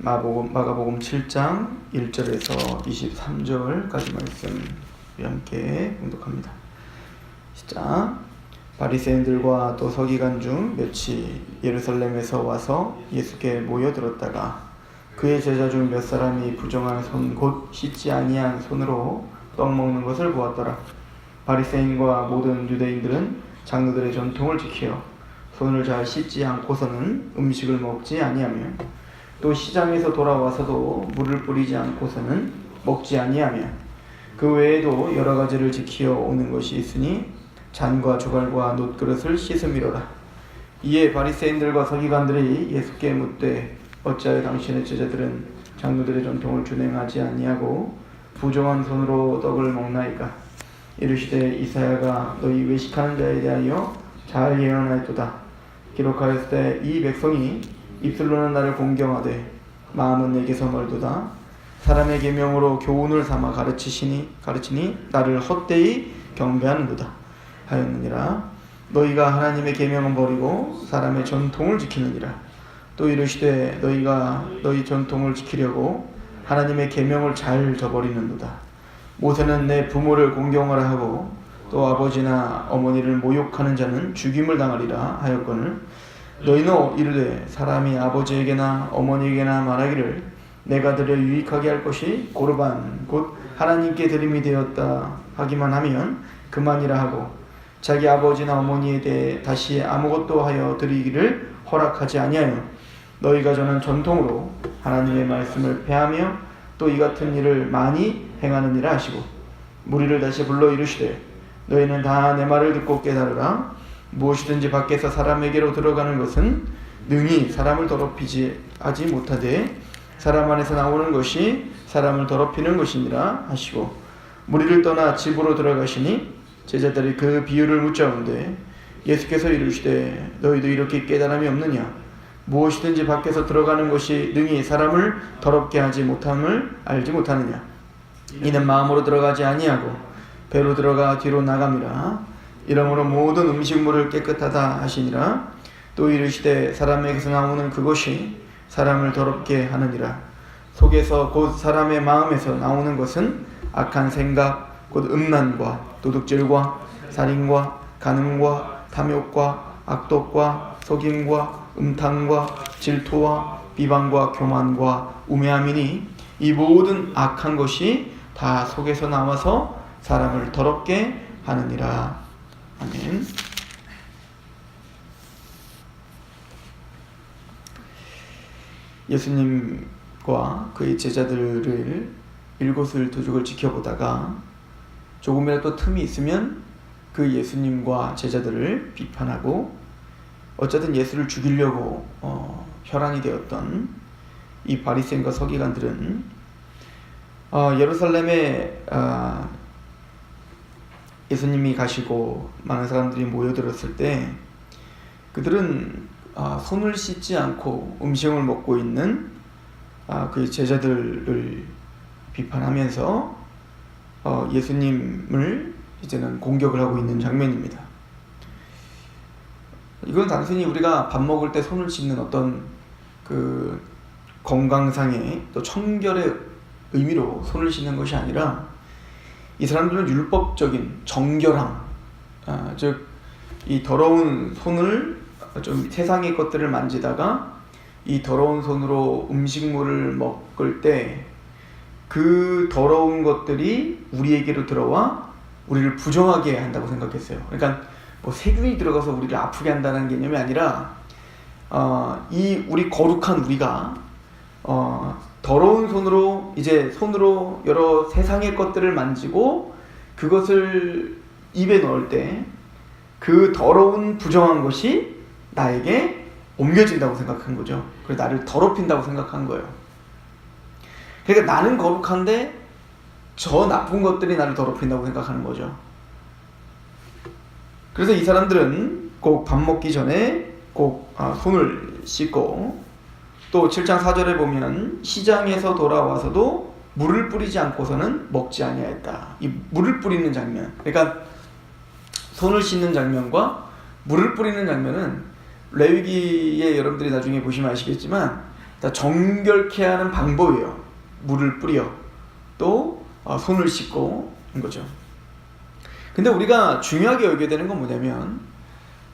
마가복음 7장 1절에서 23절까지 말씀 함께 봉독합니다. 시작. 바리새인들과 또 서기관 중 몇이 예루살렘에서 와서 예수께 모여들었다가 그의 제자 중 몇 사람이 부정한 손 곧 씻지 아니한 손으로 떡 먹는 것을 보았더라. 바리새인과 모든 유대인들은 장로들의 전통을 지키어 손을 잘 씻지 않고서는 음식을 먹지 아니하며 또 시장에서 돌아와서도 물을 뿌리지 않고서는 먹지 아니하며 그 외에도 여러 가지를 지키어 오는 것이 있으니 잔과 조갈과 놋그릇을 씻음이로라. 이에 바리새인들과 서기관들이 예수께 묻되 어찌하여 당신의 제자들은 장로들의 전통을 준행하지 아니하고 부정한 손으로 떡을 먹나이까? 이르시되 이사야가 너희 외식하는 자에 대하여 잘 예언하였도다. 기록하였을 때 이 백성이 입술로는 나를 공경하되 마음은 내게서 멀도다. 사람의 계명으로 교훈을 삼아 가르치니 나를 헛되이 경배하는도다 하였느니라. 너희가 하나님의 계명은 버리고 사람의 전통을 지키느니라. 또 이르시되 너희가 너희 전통을 지키려고 하나님의 계명을 잘 저버리는도다. 모세는 내 부모를 공경하라 하고 또 아버지나 어머니를 모욕하는 자는 죽임을 당하리라 하였거늘 너희는 이르되 사람이 아버지에게나 어머니에게나 말하기를 내가 드려 유익하게 할 것이 고르반 곧 하나님께 드림이 되었다 하기만 하면 그만이라 하고 자기 아버지나 어머니에 대해 다시 아무것도 하여 드리기를 허락하지 아니하여 너희가 저는 전통으로 하나님의 말씀을 폐하며 또 이 같은 일을 많이 행하느니라 하시고 무리를 다시 불러 이르시되 너희는 다 내 말을 듣고 깨달으라. 무엇이든지 밖에서 사람에게로 들어가는 것은 능히 사람을 더럽히지 하지 못하되 사람 안에서 나오는 것이 사람을 더럽히는 것이니라 하시고 무리를 떠나 집으로 들어가시니 제자들이 그 비유를 묻자온데 예수께서 이르시되 너희도 이렇게 깨달음이 없느냐? 무엇이든지 밖에서 들어가는 것이 능히 사람을 더럽게 하지 못함을 알지 못하느냐? 이는 마음으로 들어가지 아니하고 배로 들어가 뒤로 나갑니다. 이러므로 모든 음식물을 깨끗하다 하시니라. 또 이르시되 사람에게서 나오는 그것이 사람을 더럽게 하느니라. 속에서 곧 사람의 마음에서 나오는 것은 악한 생각 곧 음란과 도둑질과 살인과 간음과 탐욕과 악독과 속임과 음탕과 질투와 비방과 교만과 우매함이니 이 모든 악한 것이 다 속에서 나와서 사람을 더럽게 하느니라. 아멘. 예수님과 그의 제자들을 일거수일투족을 지켜보다가 조금이라도 틈이 있으면 그 예수님과 제자들을 비판하고 어쨌든 예수를 죽이려고 혈안이 되었던 이 바리새인과 서기관들은 예루살렘에 예수님이 가시고 많은 사람들이 모여들었을 때 그들은 손을 씻지 않고 음식을 먹고 있는 그 제자들을 비판하면서 예수님을 이제는 공격을 하고 있는 장면입니다. 이건 단순히 우리가 밥 먹을 때 손을 씻는 어떤 그 건강상의 또 청결의 의미로 손을 씻는 것이 아니라 이 사람들은 율법적인 정결함, 즉 이 더러운 손을 좀 세상의 것들을 만지다가 이 더러운 손으로 음식물을 먹을 때 그 더러운 것들이 우리에게로 들어와 우리를 부정하게 한다고 생각했어요. 그러니까 뭐 세균이 들어가서 우리를 아프게 한다는 개념이 아니라 이 우리 거룩한 우리가 더러운 손으로 이제 손으로 여러 세상의 것들을 만지고 그것을 입에 넣을 때 그 더러운 부정한 것이 나에게 옮겨진다고 생각한 거죠. 그래서 나를 더럽힌다고 생각한 거예요. 그러니까 나는 거룩한데 저 나쁜 것들이 나를 더럽힌다고 생각하는 거죠. 그래서 이 사람들은 꼭 밥 먹기 전에 꼭 손을 씻고 또 7장 4절에 보면 시장에서 돌아와서도 물을 뿌리지 않고서는 먹지 아니하였다. 이 물을 뿌리는 장면, 그러니까 손을 씻는 장면과 물을 뿌리는 장면은 레위기에 여러분들이 나중에 보시면 아시겠지만 정결케 하는 방법이에요. 물을 뿌려 또 손을 씻고 인 거죠. 근데 우리가 중요하게 여겨야 되는 건 뭐냐면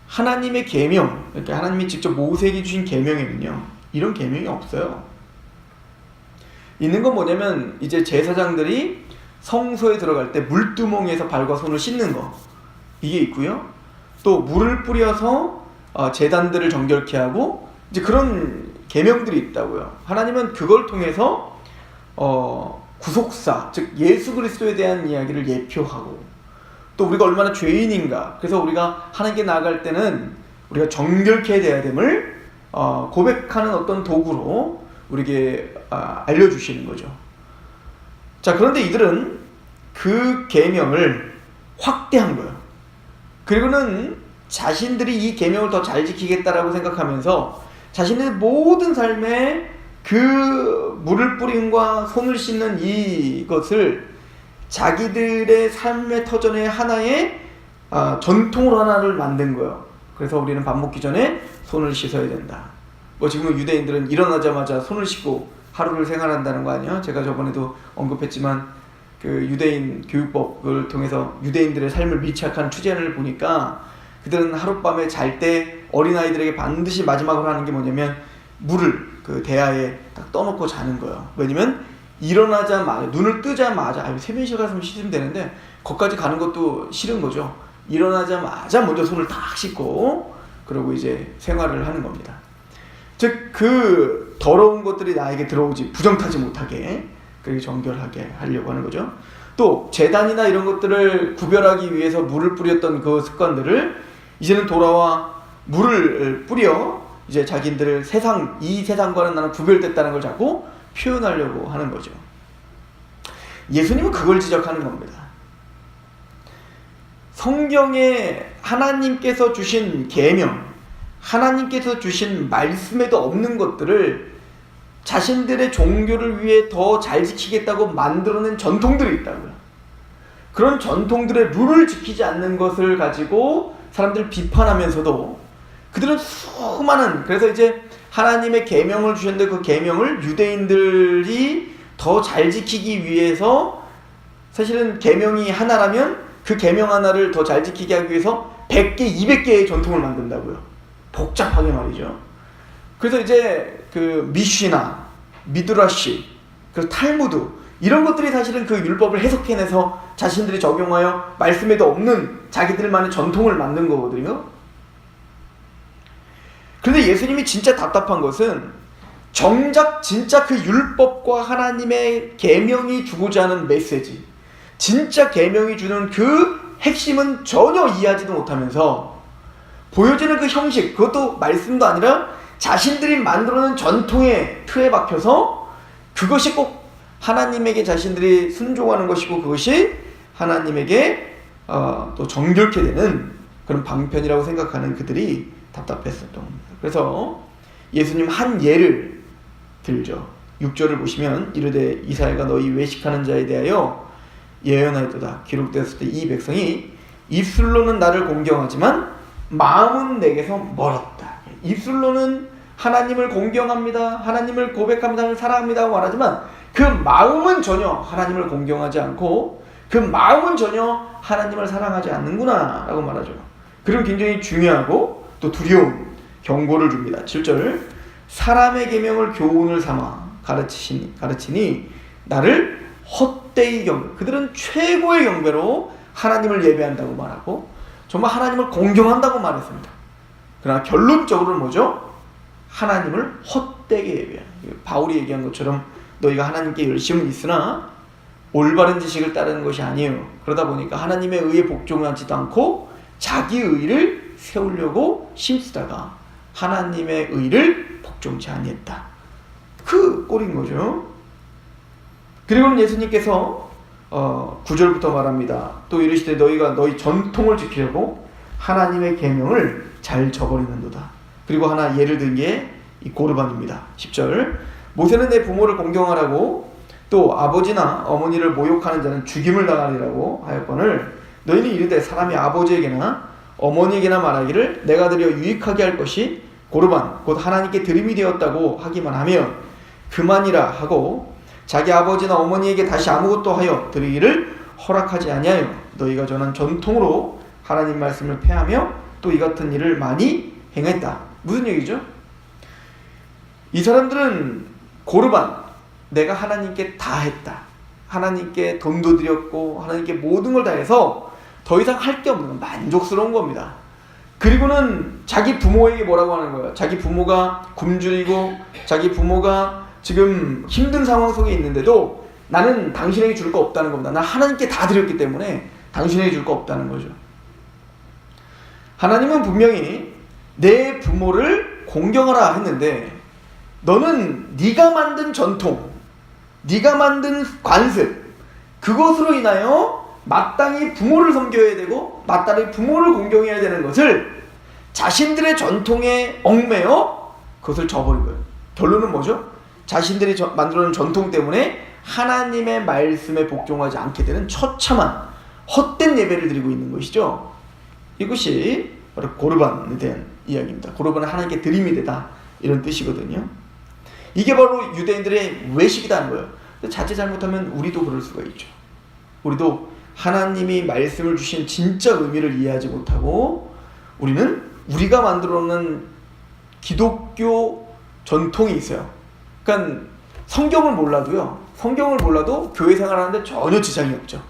하나님의 계명, 이렇게 하나님이 직접 모세에게 주신 계명에는요 이런 계명이 없어요. 있는 건 뭐냐면 이제 제사장들이 성소에 들어갈 때 물두멍에서 발과 손을 씻는 거, 이게 있고요. 또 물을 뿌려서 제단들을 정결케 하고 이제 그런 계명들이 있다고요. 하나님은 그걸 통해서 구속사, 즉 예수 그리스도에 대한 이야기를 예표하고, 또 우리가 얼마나 죄인인가, 그래서 우리가 하나님께 나아갈 때는 우리가 정결케 돼야 됨을 고백하는 어떤 도구로 우리에게 알려주시는 거죠. 자, 그런데 이들은 그 계명을 확대한 거예요. 그리고는 자신들이 이 계명을 더 잘 지키겠다라고 생각하면서 자신의 모든 삶에 그 물을 뿌림과 손을 씻는 이것을 자기들의 삶의 터전의 하나의 전통으로 하나를 만든 거예요. 그래서 우리는 밥 먹기 전에 손을 씻어야 된다. 뭐 지금 유대인들은 일어나자마자 손을 씻고 하루를 생활한다는 거 아니에요? 제가 저번에도 언급했지만 그 유대인 교육법을 통해서 유대인들의 삶을 밀착한 취재를 보니까 그들은 하룻밤에 잘 때 어린아이들에게 반드시 마지막으로 하는 게 뭐냐면 물을 그 대야에 딱 떠놓고 자는 거예요. 왜냐면 일어나자마자, 눈을 뜨자마자, 세면실 가서 씻으면 되는데 거기까지 가는 것도 싫은 거죠. 일어나자마자 먼저 손을 딱 씻고 그러고 이제 생활을 하는 겁니다. 즉 그 더러운 것들이 나에게 들어오지, 부정타지 못하게 그렇게 정결하게 하려고 하는 거죠. 또 제단이나 이런 것들을 구별하기 위해서 물을 뿌렸던 그 습관들을 이제는 돌아와 물을 뿌려 이제 자기들을 이 세상과는 나는 구별됐다는 걸 자꾸 표현하려고 하는 거죠. 예수님은 그걸 지적하는 겁니다. 성경에 하나님께서 주신 계명, 하나님께서 주신 말씀에도 없는 것들을 자신들의 종교를 위해 더 잘 지키겠다고 만들어낸 전통들이 있다고요. 그런 전통들의 룰을 지키지 않는 것을 가지고 사람들을 비판하면서도 그들은 수많은, 그래서 이제 하나님의 계명을 주셨는데 그 계명을 유대인들이 더 잘 지키기 위해서, 사실은 계명이 하나라면 그 계명 하나를 더 잘 지키게 하기 위해서 100개, 200개의 전통을 만든다고요. 복잡하게 말이죠. 그래서 이제 그 미쉬나 미드라시, 그 탈무드, 이런 것들이 사실은 그 율법을 해석해내서 자신들이 적용하여 말씀에도 없는 자기들만의 전통을 만든 거거든요. 그런데 예수님이 진짜 답답한 것은 정작 진짜 그 율법과 하나님의 계명이 주고자 하는 메시지, 진짜 계명이 주는 그 핵심은 전혀 이해하지도 못하면서 보여지는 그 형식, 그것도 말씀도 아니라 자신들이 만들어낸 전통의 틀에 박혀서 그것이 꼭 하나님에게 자신들이 순종하는 것이고 그것이 하나님에게 또 정결케 되는 그런 방편이라고 생각하는 그들이 답답했었던 겁니다. 그래서 예수님 한 예를 들죠. 6절을 보시면 이르되 이사야가 너희 외식하는 자에 대하여 예언하였도다. 기록되었을 때 이 백성이 입술로는 나를 공경하지만 마음은 내게서 멀었다. 입술로는 하나님을 공경합니다, 하나님을 고백합니다, 사랑합니다 하고 말하지만 그 마음은 전혀 하나님을 공경하지 않고 그 마음은 전혀 하나님을 사랑하지 않는구나 라고 말하죠. 그리고 굉장히 중요하고 또 두려운 경고를 줍니다. 7절 사람의 계명을 교훈을 삼아 가르치니 나를 헛되이 경배, 그들은 최고의 경배로 하나님을 예배한다고 말하고 정말 하나님을 공경한다고 말했습니다. 그러나 결론적으로는 뭐죠? 하나님을 헛되게 예배하는, 바울이 얘기한 것처럼 너희가 하나님께 열심은 있으나 올바른 지식을 따르는 것이 아니에요. 그러다 보니까 하나님의 의에 복종하지도 않고 자기 의를 세우려고 힘쓰다가 하나님의 의를 복종치 아니했다. 그 꼴인 거죠. 그리고는 예수님께서 9절부터 말합니다. 또 이르시되 너희가 너희 전통을 지키려고 하나님의 계명을 잘 저버리는도다. 그리고 하나 예를 든 게 이 고르반입니다. 10절 모세는 내 부모를 공경하라고 또 아버지나 어머니를 모욕하는 자는 죽임을 당하리라고 하였거늘 너희는 이르되 사람이 아버지에게나 어머니에게나 말하기를 내가 드려 유익하게 할 것이 고르반 곧 하나님께 드림이 되었다고 하기만 하면 그만이라 하고 자기 아버지나 어머니에게 다시 아무것도 하여 드리기를 허락하지 아니하여 너희가 전한 전통으로 하나님 말씀을 폐하며 또 이 같은 일을 많이 행했다. 무슨 얘기죠? 이 사람들은 고르반, 내가 하나님께 다 했다, 하나님께 돈도 드렸고 하나님께 모든 걸 다 해서 더 이상 할 게 없는 건 만족스러운 겁니다. 그리고는 자기 부모에게 뭐라고 하는 거예요? 자기 부모가 굶주리고 자기 부모가 지금 힘든 상황 속에 있는데도 나는 당신에게 줄 거 없다는 겁니다. 나 하나님께 다 드렸기 때문에 당신에게 줄 거 없다는 거죠. 하나님은 분명히 내 부모를 공경하라 했는데 너는 네가 만든 전통, 네가 만든 관습, 그것으로 인하여 마땅히 부모를 섬겨야 되고 마땅히 부모를 공경해야 되는 것을 자신들의 전통에 얽매여 그것을 저버린 거예요. 결론은 뭐죠? 자신들이 만들어놓은 전통 때문에 하나님의 말씀에 복종하지 않게 되는 처참한 헛된 예배를 드리고 있는 것이죠. 이것이 바로 고르반에 대한 이야기입니다. 고르반은 하나님께 드림이 되다, 이런 뜻이거든요. 이게 바로 유대인들의 외식이라는 거예요. 자칫 잘못하면 우리도 그럴 수가 있죠. 우리도 하나님이 말씀을 주신 진짜 의미를 이해하지 못하고 우리는 우리가 만들어 놓은 기독교 전통이 있어요. 그러니까 성경을 몰라도 교회 생활하는데 전혀 지장이 없죠.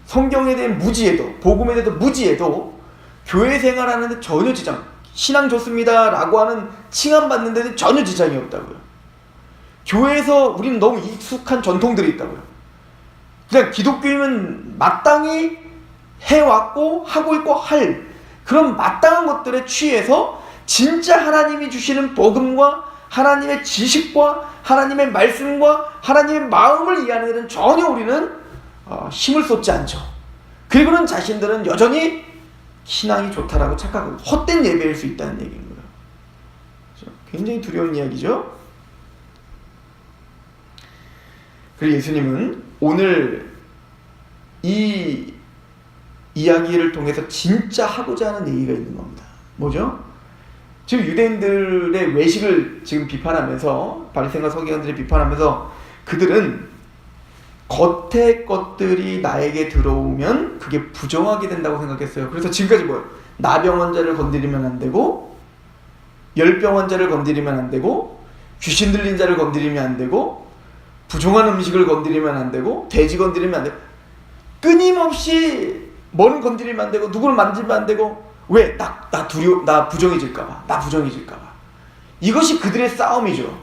성경에 대한 무지에도, 복음에 대해서 무지에도 교회 생활하는데 전혀 지장, 신앙 좋습니다 라고 하는 칭함 받는 데는 전혀 지장이 없다고요. 교회에서 우리는 너무 익숙한 전통들이 있다고요. 그냥 기독교인은 마땅히 해왔고 하고 있고 할 그런 마땅한 것들에 취해서 진짜 하나님이 주시는 복음과 하나님의 지식과 하나님의 말씀과 하나님의 마음을 이해하는 데는 전혀 우리는 힘을 쏟지 않죠. 그리고는 자신들은 여전히 신앙이 좋다라고 착각하고 헛된 예배일 수 있다는 얘기인 거예요. 굉장히 두려운 이야기죠. 그리고 예수님은 오늘 이 이야기를 통해서 진짜 하고자 하는 얘기가 있는 겁니다. 뭐죠? 지금 유대인들의 외식을 지금 비판하면서, 바리새인과 서기관들이 비판하면서 그들은 겉의 것들이 나에게 들어오면 그게 부정하게 된다고 생각했어요. 그래서 지금까지 뭐예요? 나병 환자를 건드리면 안 되고, 열병 환자를 건드리면 안 되고, 귀신 들린 자를 건드리면 안 되고, 부정한 음식을 건드리면 안 되고, 돼지 건드리면 안 되고, 끊임없이 뭐는 건드리면 안 되고, 누구를 만지면 안 되고, 왜? 나 부정해질까봐. 나 부정해질까봐. 이것이 그들의 싸움이죠.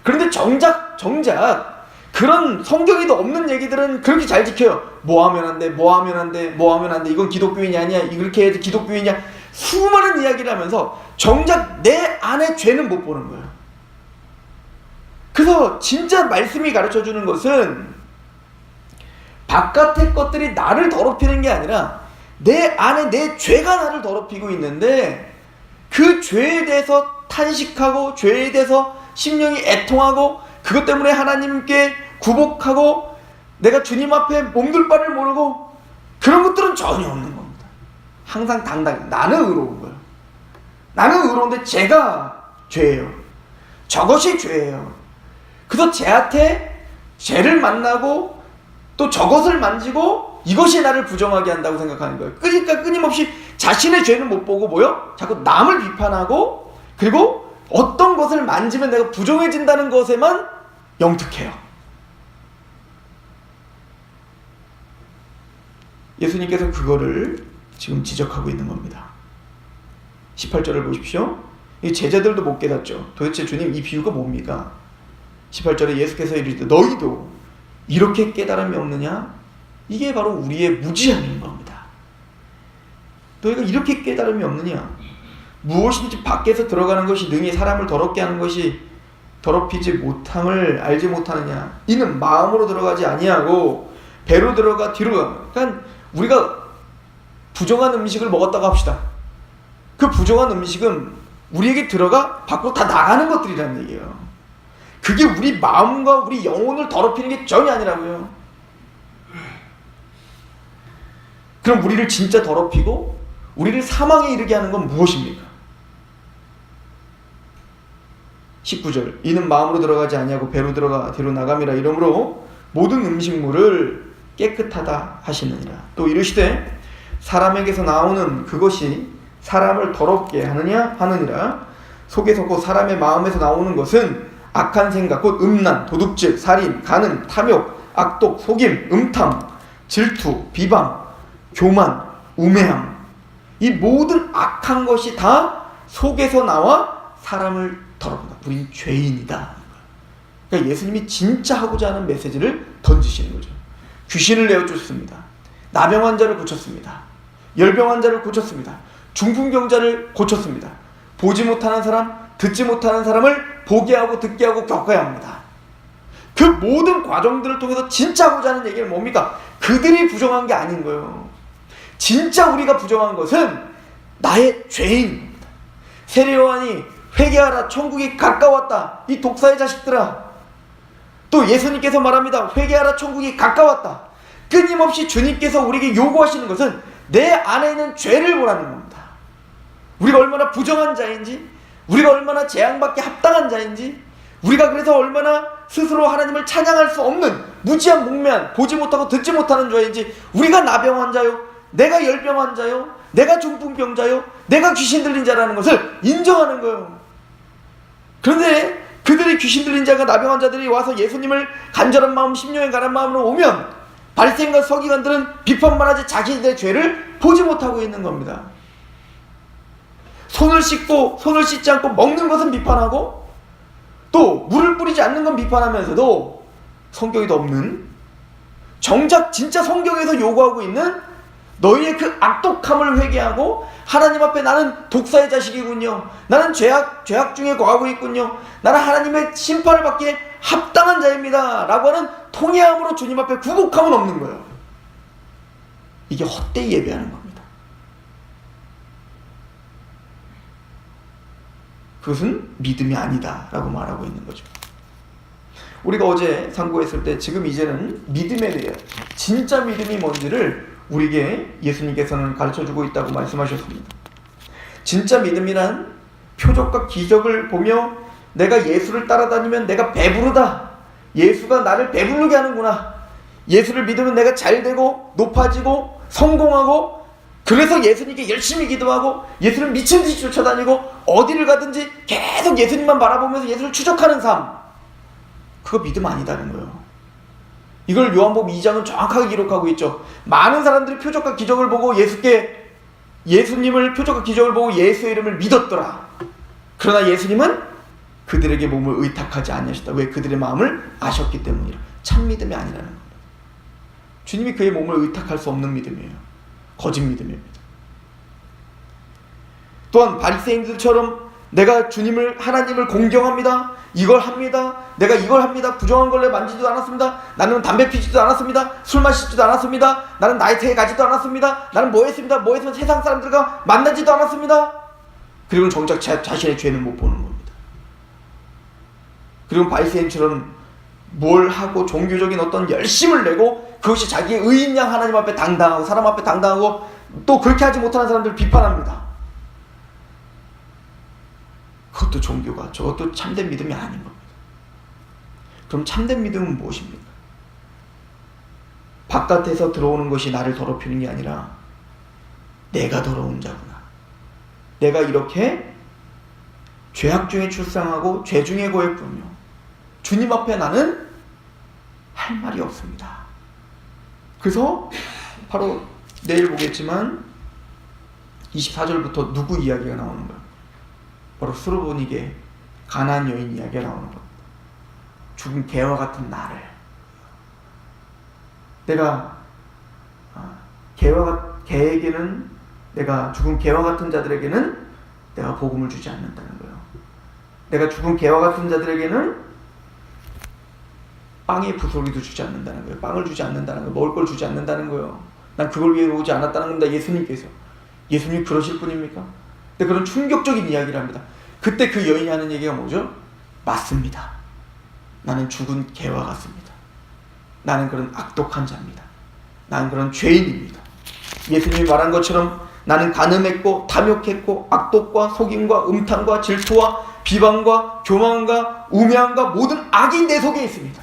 그런데 정작 그런 성경에도 없는 얘기들은 그렇게 잘 지켜요. 뭐 하면 안 돼, 뭐 하면 안 돼, 뭐 하면 안 돼, 이건 기독교인이 아니야, 이렇게 해야지 기독교인이야. 수많은 이야기를 하면서 정작 내 안에 죄는 못 보는 거예요. 그래서 진짜 말씀이 가르쳐주는 것은 바깥의 것들이 나를 더럽히는 게 아니라 내 안에 내 죄가 나를 더럽히고 있는데 그 죄에 대해서 탄식하고 죄에 대해서 심령이 애통하고 그것 때문에 하나님께 굴복하고 내가 주님 앞에 몸둘 바를 모르고 그런 것들은 전혀 없는 겁니다. 항상 당당히 나는 의로운 거예요. 나는 의로운데 죄가 죄예요. 저것이 죄예요. 그래서 죄한테 죄를 만나고 또 저것을 만지고 이것이 나를 부정하게 한다고 생각하는 거예요. 그러니까 끊임없이 자신의 죄는 못 보고 뭐요? 자꾸 남을 비판하고 그리고 어떤 것을 만지면 내가 부정해진다는 것에만 영특해요. 예수님께서 그거를 지금 지적하고 있는 겁니다. 18절을 보십시오. 이 제자들도 못 깨닫죠. 도대체 주님 이 비유가 뭡니까? 18절에 예수께서 이르시되 너희도 이렇게 깨달음이 없느냐? 이게 바로 우리의 무지함인 겁니다. 너희가 이렇게 깨달음이 없느냐? 무엇인지 밖에서 들어가는 것이 능히 사람을 더럽게 하는 것이 더럽히지 못함을 알지 못하느냐? 이는 마음으로 들어가지 아니하고 배로 들어가 뒤로 가는. 그러니까 우리가 부정한 음식을 먹었다고 합시다. 그 부정한 음식은 우리에게 들어가 밖으로 다 나가는 것들이라는 얘기예요. 그게 우리 마음과 우리 영혼을 더럽히는 게 전혀 아니라고요. 그럼 우리를 진짜 더럽히고 우리를 사망에 이르게 하는 건 무엇입니까? 19절 이는 마음으로 들어가지 아니하고 배로 들어가 뒤로 나감이라 이러므로 모든 음식물을 깨끗하다 하시느니라. 또 이르시되 사람에게서 나오는 그것이 사람을 더럽게 하느니라. 속에서 곧 사람의 마음에서 나오는 것은 악한 생각 곧 음란, 도둑질, 살인, 간음, 탐욕, 악독, 속임, 음탕, 질투, 비방, 교만, 우매함, 이 모든 악한 것이 다 속에서 나와 사람을 더럽다. 우린 죄인이다. 그러니까 예수님이 진짜 하고자 하는 메시지를 던지시는 거죠. 귀신을 내어쫓습니다. 나병 환자를 고쳤습니다. 열병 환자를 고쳤습니다. 중풍병자를 고쳤습니다. 보지 못하는 사람, 듣지 못하는 사람을 보게 하고 듣게 하고 겪어야 합니다. 그 모든 과정들을 통해서 진짜 하고자 하는 얘기는 뭡니까? 그들이 부정한 게 아닌 거예요. 진짜 우리가 부정한 것은 나의 죄인입니다. 세례 요한이 회개하라 천국이 가까웠다. 이 독사의 자식들아. 또 예수님께서 말합니다. 회개하라 천국이 가까웠다. 끊임없이 주님께서 우리에게 요구하시는 것은 내 안에 있는 죄를 보라는 겁니다. 우리가 얼마나 부정한 자인지, 우리가 얼마나 재앙받게 합당한 자인지, 우리가 그래서 얼마나 스스로 하나님을 찬양할 수 없는 무지한 목매한 보지 못하고 듣지 못하는 자인지, 우리가 나병 환자요, 내가 열병 환자요, 내가 중풍병자요, 내가 귀신 들린 자라는 것을 인정하는 거예요. 그런데 그들이 귀신 들린 자가 나병 환자들이 와서 예수님을 간절한 마음, 심령에 가는 마음으로 오면 바리새인과 서기관들은 비판만 하지 자기들의 죄를 보지 못하고 있는 겁니다. 손을 씻지 않고 먹는 것은 비판하고 또 물을 뿌리지 않는 건 비판하면서도 성경에도 없는, 정작 진짜 성경에서 요구하고 있는 너희의 그 악독함을 회개하고 하나님 앞에 나는 독사의 자식이군요, 나는 죄악 중에 거하고 있군요, 나는 하나님의 심판을 받기에 합당한 자입니다 라고 하는 통회함으로 주님 앞에 굴복함은 없는 거예요. 이게 헛되이 예배하는 겁니다. 그것은 믿음이 아니다 라고 말하고 있는 거죠. 우리가 어제 상고했을 때 지금 이제는 믿음에 대해 진짜 믿음이 뭔지를 우리에게 예수님께서는 가르쳐주고 있다고 말씀하셨습니다. 진짜 믿음이란 표적과 기적을 보며 내가 예수를 따라다니면 내가 배부르다, 예수가 나를 배부르게 하는구나, 예수를 믿으면 내가 잘되고 높아지고 성공하고, 그래서 예수님께 열심히 기도하고 예수를 미친듯이 쫓아다니고 어디를 가든지 계속 예수님만 바라보면서 예수를 추적하는 삶, 그거 믿음 아니다는 거예요. 이걸 요한복음 2장은 정확하게 기록하고 있죠. 많은 사람들이 표적과 기적을 보고 예수님을 표적과 기적을 보고 예수의 이름을 믿었더라. 그러나 예수님은 그들에게 몸을 의탁하지 아니하셨다. 왜? 그들의 마음을 아셨기 때문이라. 참 믿음이 아니라는 겁니다. 주님이 그의 몸을 의탁할 수 없는 믿음이에요. 거짓 믿음입니다. 또한 바리새인들처럼 내가 하나님을 공경합니다, 이걸 합니다, 내가 이걸 합니다, 부정한 걸레 만지지도 않았습니다, 나는 담배 피지도 않았습니다, 술 마시지도 않았습니다, 나는 나이트에 가지도 않았습니다, 나는 뭐 했습니다, 세상 사람들과 만나지도 않았습니다. 그리고 정작 자신의 죄는 못 보는 겁니다. 그리고 바리새인처럼 뭘 하고 종교적인 어떤 열심을 내고 그것이 자기의 의인 양 하나님 앞에 당당하고 사람 앞에 당당하고 또 그렇게 하지 못하는 사람들을 비판합니다. 그것도 종교가, 저것도 참된 믿음이 아닌 겁니다. 그럼 참된 믿음은 무엇입니까? 바깥에서 들어오는 것이 나를 더럽히는 게 아니라 내가 더러운 자구나, 내가 이렇게 죄악 중에 출생하고 죄 중에 거했군요, 주님 앞에 나는 할 말이 없습니다. 그래서 바로 내일 보겠지만 24절부터 누구 이야기가 나오는 거예요? 바로 수르보니게 가나안 여인 이야기가 나오는 겁니다. 죽은 개와 같은 나를, 내가 개에게는, 내가 죽은 개와 같은 자들에게는 내가 복음을 주지 않는다는 거예요. 내가 죽은 개와 같은 자들에게는 빵의 부스러기도 주지 않는다는 거예요. 빵을 주지 않는다는 거예요. 먹을 걸 주지 않는다는 거예요. 난 그걸 위해 오지 않았다는 겁니다. 예수님께서. 예수님이 그러실 분입니까? 근데 그런 충격적인 이야기를 합니다. 그때 그 여인이 하는 얘기가 뭐죠? 맞습니다. 나는 죽은 개와 같습니다. 나는 그런 악독한 자입니다. 나는 그런 죄인입니다. 예수님이 말한 것처럼 나는 간음했고 탐욕했고 악독과 속임과 음탕과 질투와 비방과 교만과 우매함과 모든 악이 내 속에 있습니다.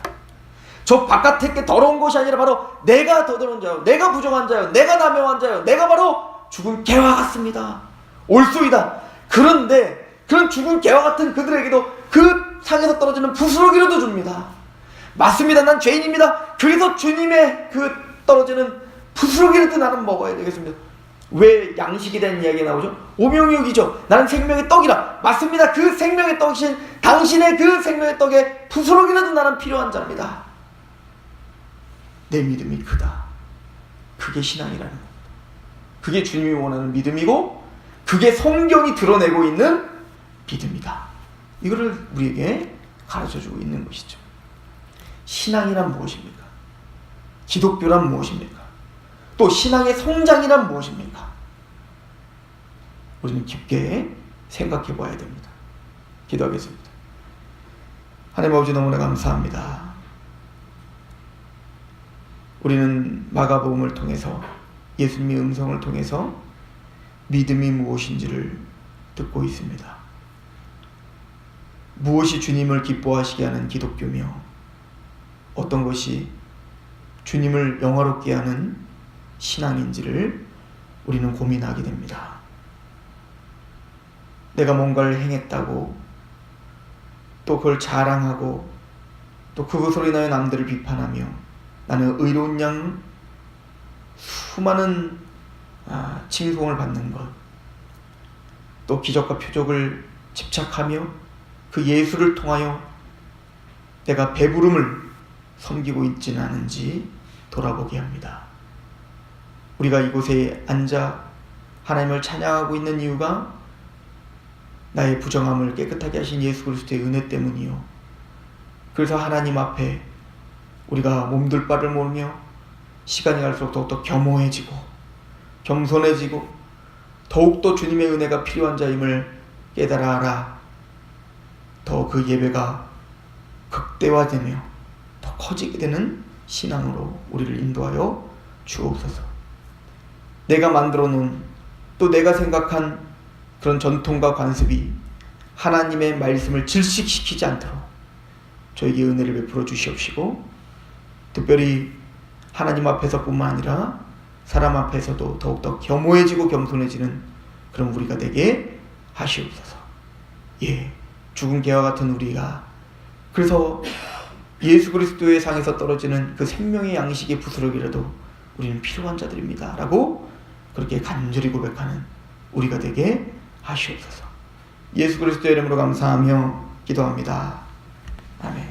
저 바깥에 게 더러운 것이 아니라 바로 내가 더러운 자요, 내가 부정한 자요, 내가 남용한 자요, 내가 바로 죽은 개와 같습니다. 옳소이다. 그런데 그런 죽은 개와 같은 그들에게도 그 상에서 떨어지는 부스러기라도 줍니다. 맞습니다. 난 죄인입니다. 그래서 주님의 그 떨어지는 부스러기라도 나는 먹어야 되겠습니다. 왜 양식에 대한 이야기가 나오죠? 오명육이죠. 나는 생명의 떡이라. 맞습니다. 그 생명의 떡이신 당신의 그 생명의 떡에 부스러기라도 나는 필요한 자입니다. 내 믿음이 크다. 그게 신앙이라는 겁니다. 그게 주님이 원하는 믿음이고 그게 성경이 드러내고 있는 믿음이다. 이거를 우리에게 가르쳐주고 있는 것이죠. 신앙이란 무엇입니까? 기독교란 무엇입니까? 또 신앙의 성장이란 무엇입니까? 우리는 깊게 생각해 봐야 됩니다. 기도하겠습니다. 하나님 아버지 너무나 감사합니다. 우리는 마가복음을 통해서 예수님의 음성을 통해서 믿음이 무엇인지를 듣고 있습니다. 무엇이 주님을 기뻐하시게 하는 기독교며 어떤 것이 주님을 영화롭게 하는 신앙인지를 우리는 고민하게 됩니다. 내가 뭔가를 행했다고 또 그걸 자랑하고 또 그것으로 인하여 남들을 비판하며 나는 의로운 양 수많은 칭송을 받는 것, 또 기적과 표적을 집착하며 그 예수를 통하여 내가 배부름을 섬기고 있지는 않은지 돌아보게 합니다. 우리가 이곳에 앉아 하나님을 찬양하고 있는 이유가 나의 부정함을 깨끗하게 하신 예수 그리스도의 은혜 때문이요. 그래서 하나님 앞에 우리가 몸둘 바를 모르며 시간이 갈수록 더욱더 겸허해지고 겸손해지고 더욱더 주님의 은혜가 필요한 자임을 깨달아 알아 더 그 예배가 극대화되며 더 커지게 되는 신앙으로 우리를 인도하여 주옵소서. 내가 만들어 놓은 또 내가 생각한 그런 전통과 관습이 하나님의 말씀을 질식시키지 않도록 저에게 은혜를 베풀어 주시옵시고 특별히 하나님 앞에서뿐만 아니라 사람 앞에서도 더욱더 겸허해지고 겸손해지는 그런 우리가 되게 하시옵소서. 죽은 개와 같은 우리가 그래서 예수 그리스도의 상에서 떨어지는 그 생명의 양식의 부스러기라도 우리는 필요한 자들입니다 라고 그렇게 간절히 고백하는 우리가 되게 하시옵소서. 예수 그리스도의 이름으로 감사하며 기도합니다. 아멘.